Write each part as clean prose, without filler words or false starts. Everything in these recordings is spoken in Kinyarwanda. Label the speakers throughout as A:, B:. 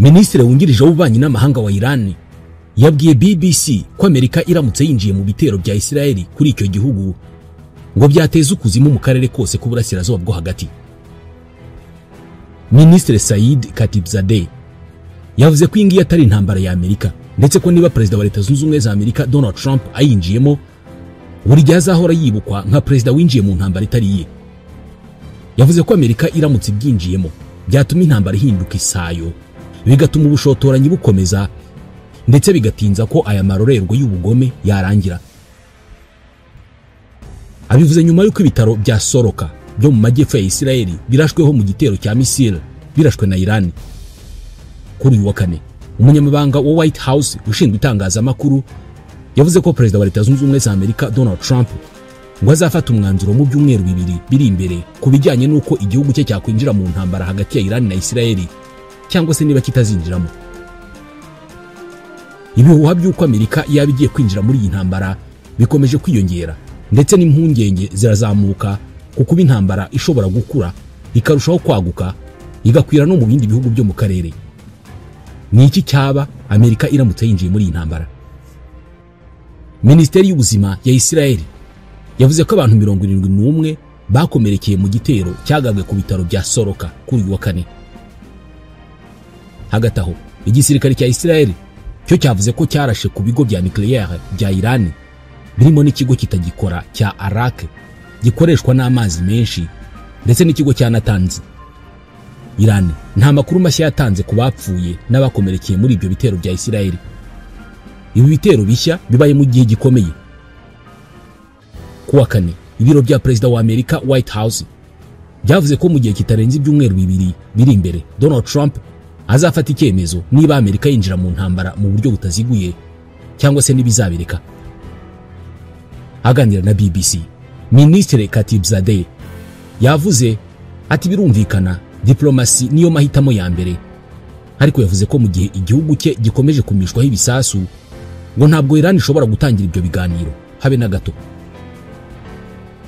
A: Minisitiri wungirije w'ububanyi n'amahanga wa Iran yabwiye BBC ko Amerika iramutse yinjiye mu bitero bya Israeli kuri icyo gihugu ngo byateza ukuzimu mu karere kose k'uburasirazuba bwo hagati. Minisitiri Said Khatibzadeh yavuze ko ingiye atari intambara ya Amerika, ndetse ko niba Perezida wa Leta Zunze Ubumwe za Amerika Donald Trump ayinjiyemo buri gihe azahora yibukwa nka perezida winjiye mu ntambara itari iye. Yavuze ko Amerika iramutse ibyinjiyemo byatuma intambara ihinduka isayo, bigatuma ubushotoranyi bukomeza, ndetse bigatinza ko aya marorerwa y'ubugome yarangira. Abivuze nyuma y'uko ibitaro bya Soroka byo mu majyepfo ya Israeli birashweho mu gitero cya misile birashwe na Iran. Kuri uyu wa kane, umunyamabanga wa White House ushinzwe itangazamakuru yavuze ko Perezida wa Leta Zunze Ubumwe za Amerika Donald Trump ngo azafata umwanzuro mu byumweru bibiri biri imbere ku bijyanye n'uko igihugu cye cyakwinjira mu ntambara hagati ya Iran na Israeli, cyangwa se niba kitazinjiramo. Ibihuha by'uko Amerika yaba igiye kwinjira muri iyi ntambara bikomeje kwiyongera, ndetse n'impungenge zirazamuka kuko intambara ishobora gukura ikarushaho kwaguka igakwira no mu bindi bihugu byo mu karere. Ni iki cyaba Amerika iramutse yinjiye muri iyi ntambara? Minisiteri y'ubuzima ya Israeli yavuze ko abantu 71 bakomerekeye mu gitero cyagabwe ku bitaro bya Soroka kuri uyu wa kane. Hagati aho, igisirikare cya Israeli cyo cyavuze ko cyarashe ku bigo bya nucleaire bya Iran birimo n'ikigo kitagikora cya Arak gikoreshwa n'amazi menshi, ndetse n'ikigo cya Natanz. Iran nta makuru mashya yatanze ku bapfuye n'abakomerekeye muri ibyo bitero bya Israeli. Ibi bitero bishya bibaye mu gihe gikomeye. Kuwa kane, ibiro bya Perezida wa Amerika White House byavuze ko mu gihe kitarenze ibyumweru bibiri biri imbere Donald Trump azafata icyemezo niba Amerika yinjira mu ntambara mu buryo butaziguye cyangwa se nibizabireka. Aganira na BBC, Minisitiri Khatibzadeh yavuze ati birumvikana diplomasi niyo mahitamo ya mbere, ariko yavuze ko mu gihe igihugu cye gikomeje kumishwaho ibisasu ngo ntabwo Iran ishobora gutangira ibyo biganiro habe na gato.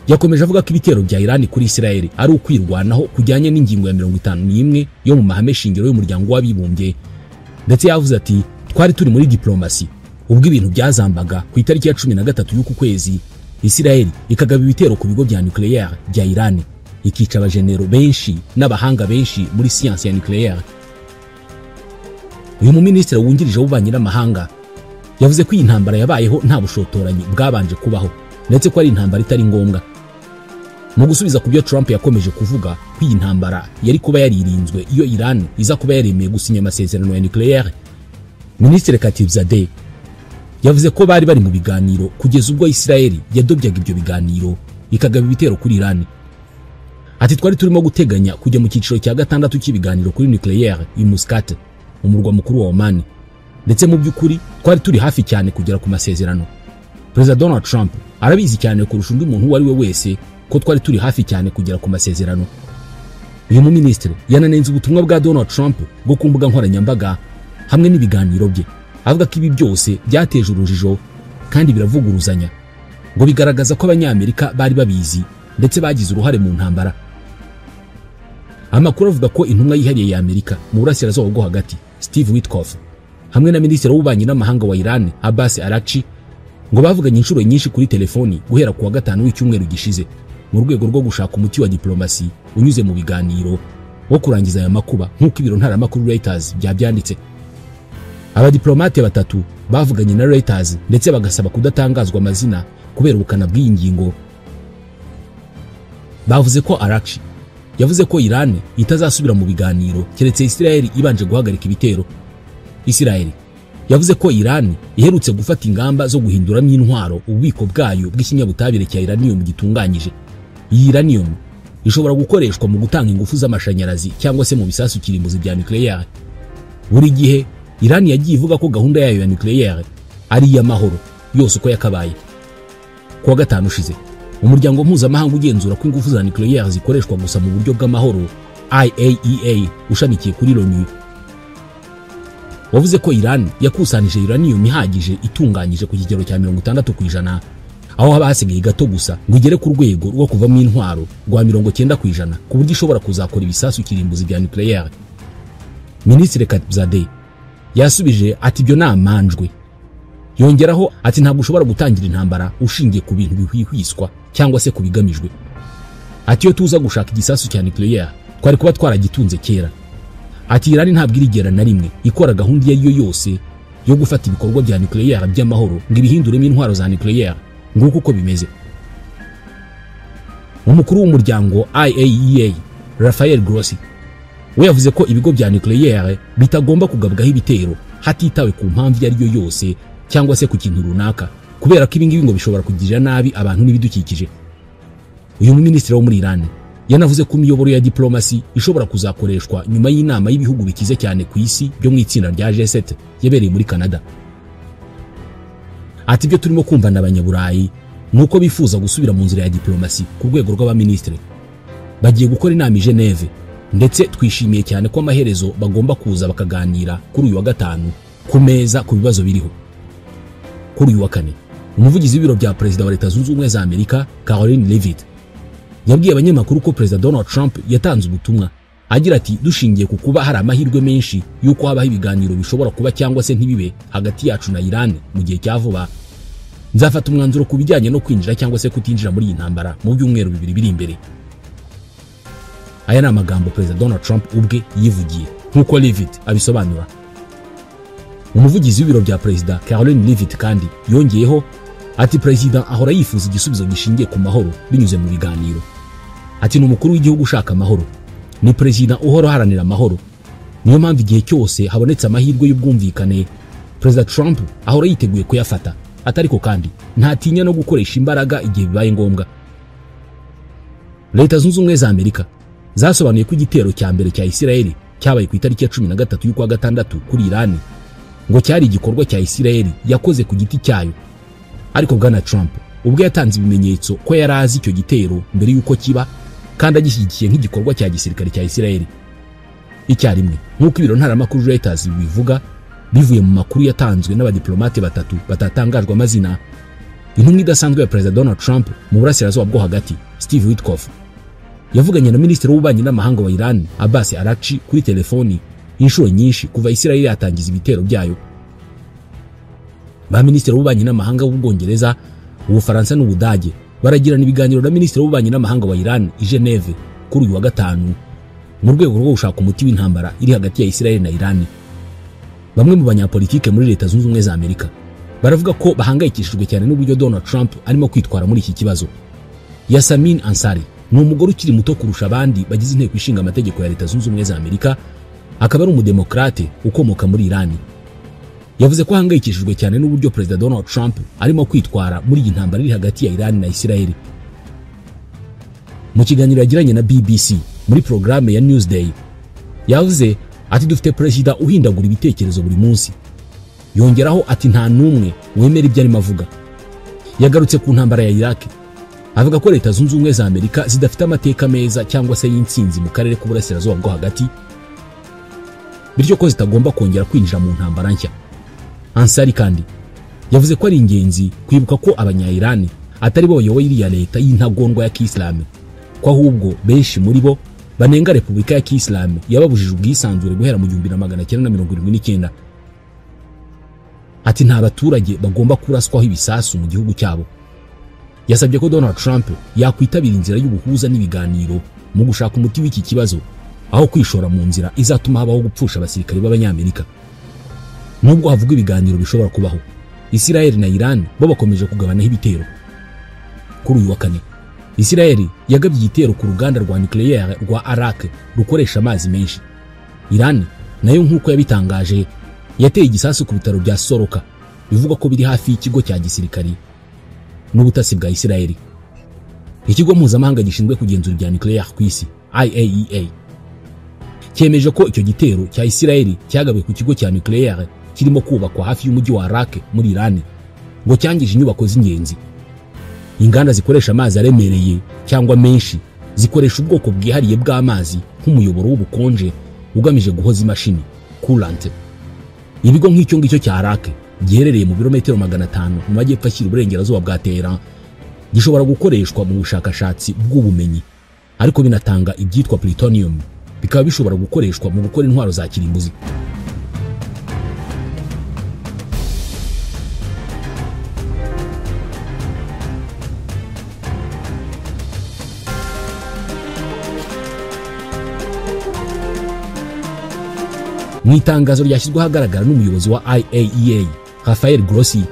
A: Yakomeje avuga ko ibitero bya Iran kuri Israeli ari ukwirwanaho kujyanye n'ingingo ya 51 yo mu mahame shingiro y'umuryango w'abibumbye, ndetse yavuze ati twari turi muri diplomasi ubwo ibintu byazambaga ku itariki ya 13 y'uku kwezi Israeli ikagaba ibitero ku bigo bya nucleaire bya Iran, ikica abajenero benshi n'abahanga benshi muri siyansi ya nucleaire. Uyu muminisitiri wungirije w'ububanyi n'amahanga yavuze ko iyi ntambara yabayeho nta bushotoranyi bwabanje kubaho, ndetse ko ari intambara itari ngombwa. Mu gusubiza ku byo Trump yakomeje kuvuga ko iyi ntambara yari kuba yaririnzwe iyo Iran iza kuba yaremeye gusinya amasezerano ya nucleaire, Minisitiri Khatibzadeh yavuze ko bari mu biganiro kugeza ubwo Israeli yadobyaga ibyo biganiro ikagaba ibitero kuri Iran. Ati twari turimo guteganya kujya mu cyiciro cya 6 cy'ibiganiro kuri nucleaire i Muscat, umurwa mukuru wa Oman, ndetse mu by'ukuri twari turi hafi cyane kugera ku masezerano. Perezida Donald Trump arabizi cyane kurusha undi muntu wari we wese ko twari turi hafi cyane kugera ku masezerano. Uyu muminisitiri yananenze ubutumwa bwa Donald Trump bwo ku mbuga nkoranyambaga hamwe n'ibiganiro bye, avuga ko ibi byose byateje urujijo kandi biravuguruzanya, ngo bigaragaza ko Abanyamerika bari babizi ndetse bagize uruhare mu ntambara. Amakuru avuga ko intumwa yihariye ya Amerika mu burasirazuba bwo hagati Steve Witkoff hamwe na Minisitiri w'ububanyi n'amahanga wa Iran Abbas Araghchi ngo bavuganye inshuro nyinshi kuri telefoni guhera ku wa 5 w'icyumweru gishize mu rwego rwo gushaka umuti wa diplomasi unyuze mu biganiro wo kurangiza aya makuba, nk'uko ibiro ntaramakuru Reuters byabyanditse. Abadiplomate batatu bavuganye na Reuters ndetse bagasaba kudatangazwa amazina kubera ubukana bw'iyi ngingo. Bavuze ko Araghchi yavuze ko Iran itazasubira mu biganiro keretse Israeli ibanje guhagarika ibitero. Israeli yavuze ko Iran iherutse gufata ingamba zo guhinduramo intwaro ububiko bwayo bw'ikinyabutabire cya uranium gitunganyije. Iyi uranium ishobora gukoreshwa mu gutanga ingufu z'amashanyarazi cyangwa se mu bisasu kirimbuzi bya nucleaire. Buri gihe Iran yagiye ivuga ko gahunda yayo ya nucleaire ari iy'amahoro yose uko yakabaye. Kuwa 5 ushize, umuryango mpuzamahanga ugenzura ko ingufu za nucleaire zikoreshwa gusa mu buryo bw'amahoro IAEA ushamikiye kuri Loni wavuze ko Iran yakusanije uranium ihagije itunganyije ku kigero cya 60%, aho haba hasigaye gato gusa ngo igere ku rwego rwo kuvamo intwaro rwa 90% ku buryo ishobora kuzakora ibisasu kirimbuzi bya nucleaire. Minisitiri Khatibzadeh yasubije ati ibyo namanjwe. Yongeraho ati ntabwo ushobora gutangira intambara ushingiye ku bintu bihwihwiswa cyangwa se kubigamijwe. Ati iyo tuza gushaka igisasu cya nucleaire twari kuba twaragitunze kera. Ati Iran ntabwo irigera na rimwe ikora gahunda iyo ariyo yose yo gufata ibikorwa bya nucleaire by'amahoro ngo ibihinduremo intwaro za nucleaire nguko uko bimeze. Umukuru w'umuryango IAEA Rafael Grossi we yavuze ko ibigo bya nucleaire bitagomba kugabwaho ibitero hatitawe ku mpamvu iyo ariyo yose cyangwa se ku kintu runaka, kubera ko ibingibi ngo bishobora kugirira nabi abantu n'ibidukikije. Uyu minisitiri wo muri Iran yanavuze ko imiyoboro ya diplomasi ishobora kuzakoreshwa nyuma y'inama y'ibihugu bikize cyane ku isi byo mu itsinda rya G7 yabereye muri Canada. Ati ibyo turimo kumva n'abanyaburayi nuko bifuza gusubira mu nzira ya diplomasi ku rwego rw'abaministre. Bagiye gukora inama i Geneve ndetse twishimiye cyane ko amaherezo bagomba kuza bakaganira kuri uyu wa gatanu ku meza ku bibazo biriho. Kuri uyu wa kane umuvugizi w'ibiro bya Perezida wa Leta Zunze Ubumwe za Amerika Karoline Leavitt yabwiye abanyamakuru ko Perezida Donald Trump yatanze ubutumwa agira ati dushingiye ku kuba hari amahirwe menshi yuko habaho ibiganiro bishobora kuba cyangwa se ntibibe hagati yacu na Iran mu gihe cya vuba, nzafata umwanzuro ku bijyanye no kwinjira cyangwa se kutinjira muri iyi ntambara mu byumweru bibiri biri imbere. Aya ni amagambo Perezida Donald Trump ubwe yivugiye nk'uko Leavitt abisobanura. Umuvugizi w'ibiro bya Perezida Caroline Leavitt kandi yongeyeho ati Perezida ahora yifuza igisubizo gishingiye ku mahoro binyuze mu biganiro. Ati ni umukuru w'igihugu ushaka amahoro, ni Perezida uhora haranira amahoro. Niyo mpamvu igihe cyose habonetse amahirwe y'ubwumvikane Perezida Trump ahora yiteguye kuyafata. Atariko kandi ntatinya no gukoresha imbaraga igihe bibaye ngombwa. Leta Zunze Ubumwe za Amerika zasobanuye ko igitero cya mbere cya Isiraheli cyabaye ku itariki ya 13 y'ukwa gatandatu kuri Iran ngo cyari igikorwa cya Isiraheli yakoze ku giti cyayo. Ariko Bwana Trump ubwo yatanze ibimenyetso ko yari azi icyo gitero mbere y'uko kiba kandi agishyigikiye nk'igikorwa cya gisirikare cya Isiraheli. Icyarimwe nk'uko ibiro ntaramakuru Reuters bivuga bivuye mu makuru yatanzwe n'abadiplomate batatu batatangajwe amazina, intumwa idasanzwe ya Perezida Donald Trump mu burasirazuba bwo hagati Steve Witkoff yavuganye na Minisitiri w'ububanyi n'amahanga wa Iran Abbas Araghchi kuri telefoni inshuro nyinshi kuva Isiraheli yatangiza ibitero byayo. Ba Minisitiri w'ububanyi n'amahanga w'Ubwongereza, Ubufaransa n'Ubudage baragirana ibiganiro na Minisitiri w'ububanyi n'amahanga wa Iran i Geneve kuri uyu wa gatanu mu rwego rwo gushaka umuti w'intambara iri hagati ya Isiraheli na Iran. Bamwe mu banyapolitike muri Leta Zunze Ubumwe za Amerika baravuga ko bahangayikishijwe cyane n'uburyo Donald Trump arimo kwitwara muri iki kibazo. Yasamin Ansari ni umugore ukiri muto kurusha abandi bagize inteko ishinga amategeko ya Leta Zunze Ubumwe za Amerika, akaba ari umudemokrate ukomoka muri Iran. Yavuze ko ahangayikishijwe cyane n'uburyo Perezida Donald Trump arimo kwitwara muri iyi ntambara iri hagati ya Iran na Isiraheli. Mu kiganiro yagiranye na BBC muri programme ya Newsday yavuze ati dufite Perezida uhindagura ibitekerezo buri munsi. Yongeraho ati nta numwe wemera ibyo arimo avuga. Yagarutse ku ntambara ya Iraq avuga ko Leta Zunze Ubumwe za Amerika zidafite amateka meza cyangwa se y'intsinzi mu karere k'uburasirazuba bwo hagati, bityo ko zitagomba kongera kwinjira mu ntambara nshya. Ansari kandi yavuze ko ari ingenzi kwibuka ko abanya-Iran atari bo bayoboye iriya leta y'intagondwa ya Kiislamu, ko ahubwo benshi muri bo banenga Repubulika ya Kiislamu yababujije ubwisanzure guhera mu 1979. Ati nta baturage bagomba kuraswaho ibisasu mu gihugu cyabo. Yasabye ko Donald Trump yakwitabira inzira y'ubuhuza n'ibiganiro mu gushaka umuti w'iki kibazo aho kwishora mu nzira izatuma habaho gupfusha abasirikare b'abanyamerika. Nubwo havuga ibiganiro bishobora kubaho, Isiraheli na Iran bo bakomeje kugabanaho ibitero. Kuri uyu wa kane Isiraheli yagabye igitero ku ruganda rwa nucleaire rwa Arak rukoresha amazi menshi. Iran nayo nk'uko yabitangaje yateye igisasu ku bitaro bya Soroka bivuga ko biri hafi y'ikigo cya gisirikari n'ubutasi bwa Isiraheli. Ikigo mpuzamahanga gishinzwe kugenzura ibya nucleaire ku isi IAEA cyemeje ko icyo gitero cya Isiraheli cyagabwe ku kigo cya nucleaire kirimo kubakwa hafi y'umujyi wa Arak muri Iran ngo cyangije inyubako z'ingenzi. Inganda zikoresha amazi aremereye cyangwa menshi zikoresha ubwoko bwihariye bw'amazi nk'umuyoboro w'ubukonje ugamije guhoza imashini coolant. Ibigo nk'icyo ngicyo cya Arak giherereye mu birometero 500 mu majyepfo ashyira uburengerazuba bwa Tehran gishobora gukoreshwa mu bushakashatsi bw'ubumenyi, ariko binatanga ibyitwa plutonium bikaba bishobora gukoreshwa mu gukora intwaro za kirimbuzi. Mu itangazo ryashyizwe ahagaragara n'umuyobozi wa IAEA Rafael Grossi,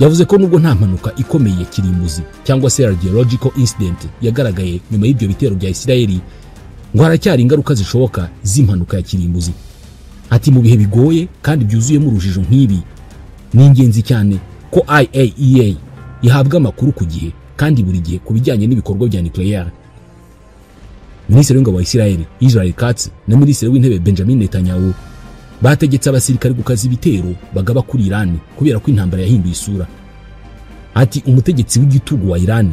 A: yavuze ko nubwo nta mpanuka ikomeye ya kirimbuzi cyangwa se radiological incident yagaragaye nyuma y'ibyo bitero bya Isirayeli, ngo haracyari ingaruka zishoboka z'impanuka ya kirimbuzi. Ati mu bihe bigoye kandi byuzuyemo urujijo nk'ibi, ni ingenzi cyane ko IAEA ihabwa amakuru ku gihe kandi buri gihe ku bijyanye n'ibikorwa bya nucleaire. Minisitiri w'ingabo wa Isirayeli Israel Katz na Minisitiri w'intebe Benjamin Netanyahu bategetse abasirikare gukaza ibitero bagaba kuri Iran kubera ko intambara yahinduye isura. Ati umutegetsi w'igitugu wa Iran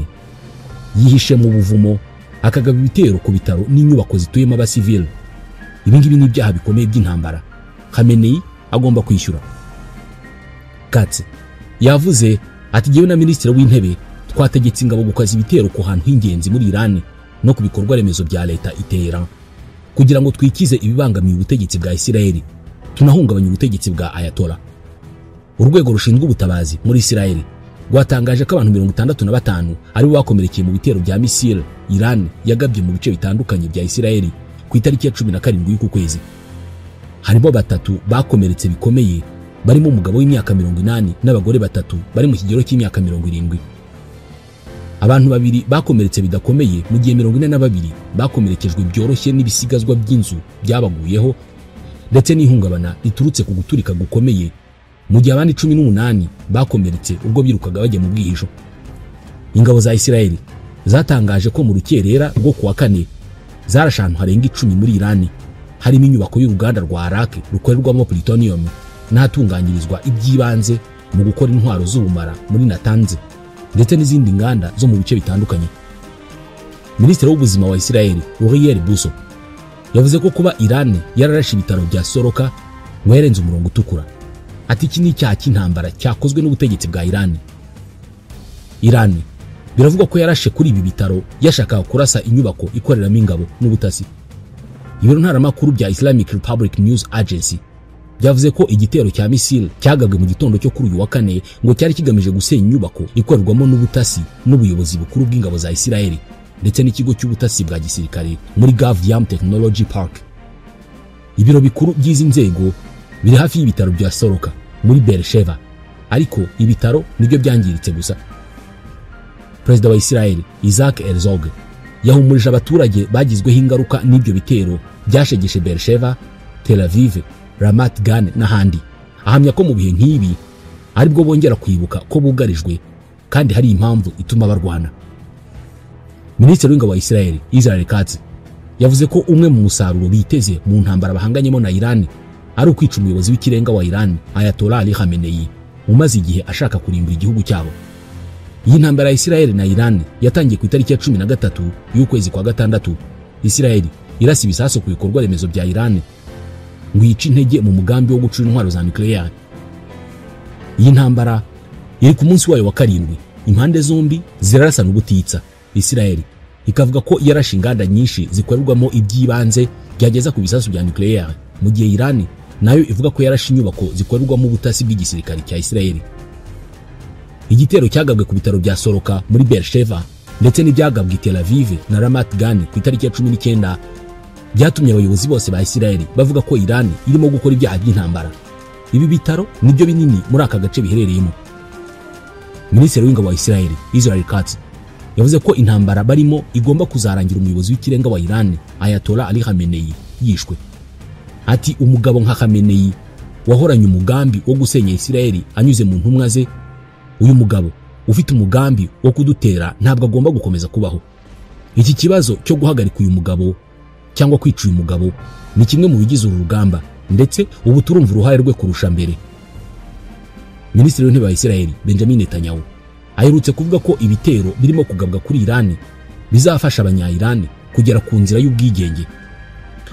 A: yihishe mu buvumo akagaba ibitero ku bitaro n'inyubako zituyemo abasivile. Ibi ngibi ni ibyaha bikomeye by'intambara. Khamenei agomba kwishyura. Katz yavuze ati jyewe na Minisitiri w'intebe twategetse ingabo gukaza ibitero ku hantu h'ingenzi muri Iran no ku bikorwa remezo bya leta itera kugira ngo twikize ibibangamiye ubutegetsi bwa Isirayeli, tunahungabanya ubutegetsi bwa Ayatollah. Urwego rushinzwe ubutabazi muri Isirayeli rwatangaje ko abantu 65 ari bo bakomerekeye mu bitero bya misile Iran yagabye mu bice bitandukanye bya Isirayeli ku itariki ya 17 y'uku kwezi. Harimo 3 bakomeretse bikomeye, barimo umugabo w'imyaka 80 n'abagore 3 bari mu kigero cy'imyaka 70. Abantu 2 bakomeretse bidakomeye mu gihe 42 bakomerekejwe byoroshye n'ibisigazwa by'inzu byabaguyeho ndetse n'ihungabana riturutse ku guturika gukomeye, mu gihe abandi 18 bakomeretse ubwo birukaga bajya mu bwihisho. Ingabo za Isirayeli zatangaje ko mu rukerera rwo kuwa 4 zarashe ahantu harenga 10 muri Iran, harimo inyubako y'uruganda rwa Arak rukorerwamo plutonium n'ahatunganyirizwa iby'ibanze mu gukora intwaro z'ubumara muri Natanz ndetse n'izindi nganda zo mu bice bitandukanye. Minisitiri w'ubuzima wa Isirayeli Uriel Busso yavuze ko kuba Iran yararashe ibitaro bya Soroka ngo yarenze umurongo utukura. Ati iki ni icyaha cy'intambara cyakozwe n'ubutegetsi bwa Iran. Iran biravugwa ko yarashe kuri ibi bitaro yashakaga kurasa inyubako ikoreramo ingabo n'ubutasi. Ibiro ntaramakuru bya Islamic Republic News Agency byavuze ko igitero cya misile cyagabwe mu gitondo cyo kuri uyu wa 4 ngo cyari kigamije gusenya inyubako ikorerwamo n'ubutasi n'ubuyobozi bukuru bw'ingabo za Isirayeli ndetse n'ikigo cy'ubutasi bwa gisirikare muri Gav-Yam Technology Park. Ibiro bikuru by'izi nzego biri hafi y'ibitaro bya Soroka muri Beersheba, ariko ibitaro nibyo byangiritse gusa. Perezida wa Isirayeli Isaac Herzog yahumurije abaturage bagizweho ingaruka n'ibyo bitero byashegeshe Beersheba, Tel Aviv, Ramat Gan n'ahandi. Ahamya ko mu bihe nk'ibi aribwo bongera kwibuka ko bugarijwe kandi hari impamvu ituma barwana. Minisitiri w'ingabo wa Isirayeli Israel Katz yavuze ko umwe mu musaruro biteze mu ntambara bahanganyemo na Iran ari ukwica umuyobozi w'ikirenga wa Iran Ayatollah Ali Khamenei umaze igihe ashaka kurimbura igihugu cyabo. Iyi ntambara ya Isirayeli na Iran yatangiye ku itariki ya 13 y'ukwezi kwa 6. Isirayeli irasa ibisasu ku bikorwa remezo bya Iran ngo yice intege mu mugambi wo gucura intwaro za nucleaire. Iyi ntambara iri ku munsi wayo wa 7, impande zombi zirarasana ubutitsa. Isirayeli ikavuga ko yarashe inganda nyinshi zikorerwamo iby'ibanze byageza ku bisasu bya nucleaire, mu gihe Iran nayo ivuga ko yarashe inyubako zikorerwamo ubutasi bw'igisirikare cya Isirayeli. Igitero cyagabwe ku bitaro bya Soroka muri Beersheba ndetse n'ibyagabwe i Tel Aviv na Ramat Gan ku itariki ya 19 byatumye abayobozi bose ba Isirayeli bavuga ko Iran irimo gukora ibyaha by'intambara. Ibi bitaro nibyo binini muri aka gace biherereyemo. Minisitiri w'ingabo wa Isirayeli Israel Katz yavuze ko intambara barimo igomba kuzarangira umuyobozi w'ikirenga wa Iran Ayatollah Ali Khamenei yishwe. Ati umugabo nka Khamenei wahoranye umugambi wo gusenya Isirayeli anyuze mu ntumwa ze, uyu mugabo ufite umugambi wo kudutera ntabwo agomba gukomeza kubaho. Iki kibazo cyo guhagarika uyu mugabo cyangwa kwica uyu mugabo ni kimwe mu bigize uru rugamba, ndetse ubu turumva uruhare rwe kurusha mbere. Minisitiri w'intebe wa Isirayeli Benjamin Netanyahu aherutse kuvuga ko ibitero birimo kugabwa kuri Iran bizafasha abanya-Iran kugera ku nzira y'ubwigenge.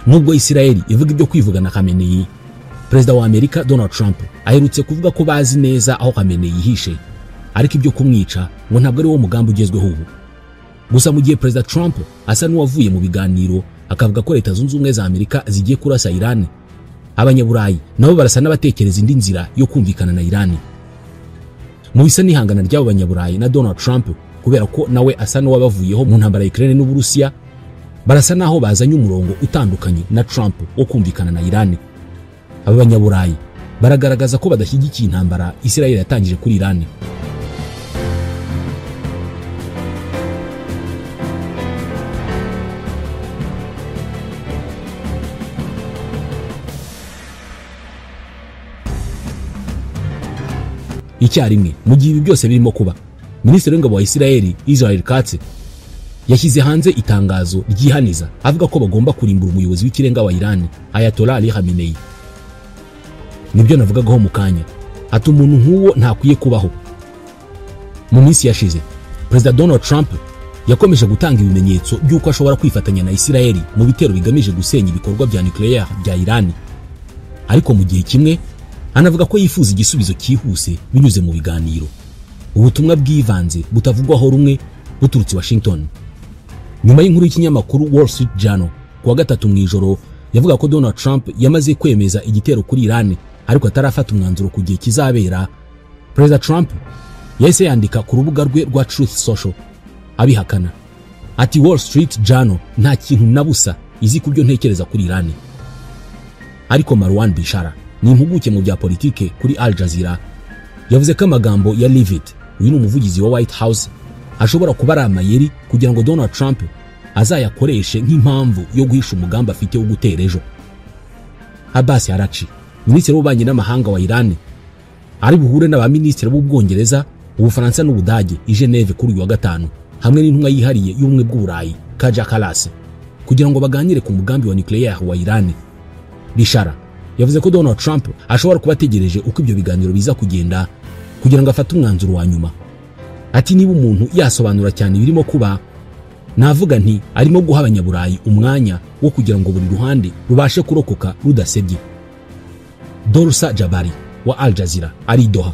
A: Nubwo Isirayeli ivuga ibyo kwivugana Khamenei, Perezida wa Amerika Donald Trump aherutse kuvuga ko bazi neza aho Khamenei yihishe, ariko ibyo kumwica ngo ntabwo ari wo mugambi ugezweho ubu. Gusa mu gihe Perezida Trump asa n'uwavuye mu biganiro akavuga ko Leta Zunze Ubumwe za Amerika zigiye kurasa Iran. Abanyaburayi nabo barasa n'abatekereza indi nzira yo kumvikana na Iran. Mu bisa n'ihangana ry'abo banyaburayi na Donald Trump, kubera ko nawe asa n'uwabavuyeho mu ntambara ya Ukraine n'Uburusiya, barasa naho bazanye umurongo utandukanye na Trump wo kumvikana na Iran. Aba banyaburayi baragaragaza ko badashyigikiye intambara Israel yatangije kuri Iran. Icyarimwe mu gihe ibi byose birimo kuba, Minisitiri w'Ingabo wa Israel Katz yashyize hanze itangazo ryihaniza avuga ko bagomba kurimbura umuyobozi w'ikirenga wa Iran, Ayatollah Ali Khamenei. Nibyo navugagaho mu kanya, ati umuntu nk'uwo ntakwiye kubaho. Mu minsi yashize, Perezida Donald Trump yakomeje gutanga ibimenyetso by'uko ashobora kwifatanya na Israel mu bitero bigamije gusenya ibikorwa bya nucleaire bya Iran. Ariko mu gihe kimwe anavuga ko yifuza igisubizo cyihuse binyuze mu biganiro. Ubutumwa bwivanze butavugwaho rumwe buturutse Washington. Nyuma y'inkuru y'ikinyamakuru Wall Street Journal kuwa gatatu mu ijoro yavuga ko Donald Trump yamaze kwemeza igitero kuri Iran ariko atarafata umwanzuro ku gihe kizabera, Perezida Trump yahise yandika ku rubuga rwe rwa Truth Social abihakana. Ati Wall Street Journal nta kintu nabusa izi kubyo ntekereza kuri Iran. Ariko Marwan Bishara ni impuguke mu bya politike kuri Al Jazeera yavuze ko amagambo ya Leavitt, uyu ni umuvugizi wa White House, ashobora kuba ari amayeri kugira ngo Donald Trump azayakoreshe nk'impamvu yo guhisha umugambi afite wo gutera ejo. Abbas Araghchi, Minisitiri w'Ububanyi n'Amahanga wa Iran, ari buhure n'abaminisitiri b'Ubwongereza, Ubufaransa n'Ubudage i Geneve kuri uyu wa gatanu, hamwe n'intumwa yihariye y'Ubumwe bw'Uburayi Kaja Kallas, kugira ngo baganire ku mugambi wa nucleaire wa Iran. Bishara yavuze ko Donald Trump ashobora kuba ategereje uko ibyo biganiro biza kugenda kugira ngo afate umwanzuro wa nyuma. Ati niba umuntu yasobanura cyane birimo kuba, navuga nti arimo guha abanyaburayi umwanya wo kugira ngo buri ruhande rubashe kurokoka rudasebye. Dorsa Jabari wa Al Jazeera ari Doha,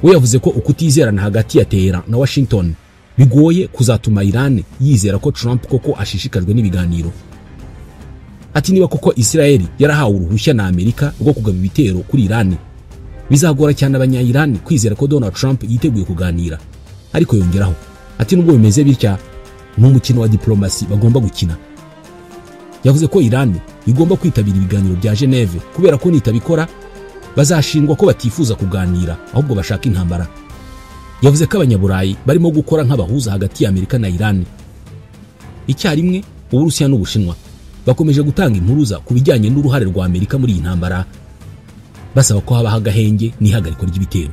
A: we yavuze ko ukutizerana hagati ya Tehran na Washington bigoye kuzatuma Iran yizera ko Trump koko ashishikajwe n'ibiganiro. Ati niba koko Israel yarahawe uruhushya na Amerika rwo kugaba ibitero kuri Iran, bizagora cyane abanya-Iran kwizera ko Donald Trump yiteguye kuganira. Ariko yongeraho ati nubwo bimeze bitya, n'umukino wa diplomasi bagomba gukina. Yavuze ko Iran igomba kwitabira ibiganiro bya Geneve kubera ko nitabikora bazashingwa ko batifuza kuganira ahubwo bashaka intambara. Yavuze ko abanyaburayi barimo gukora nk'abahuza hagati ya Amerika na Iran. Icyarimwe Uburusiya n'Ubushinwa bakomeje gutanga impuruza ku bijyanye n'uruhare rwa Amerika muri iyi ntambara, basaba ko habaho agahenge n'ihagarikwa ry'ibitero.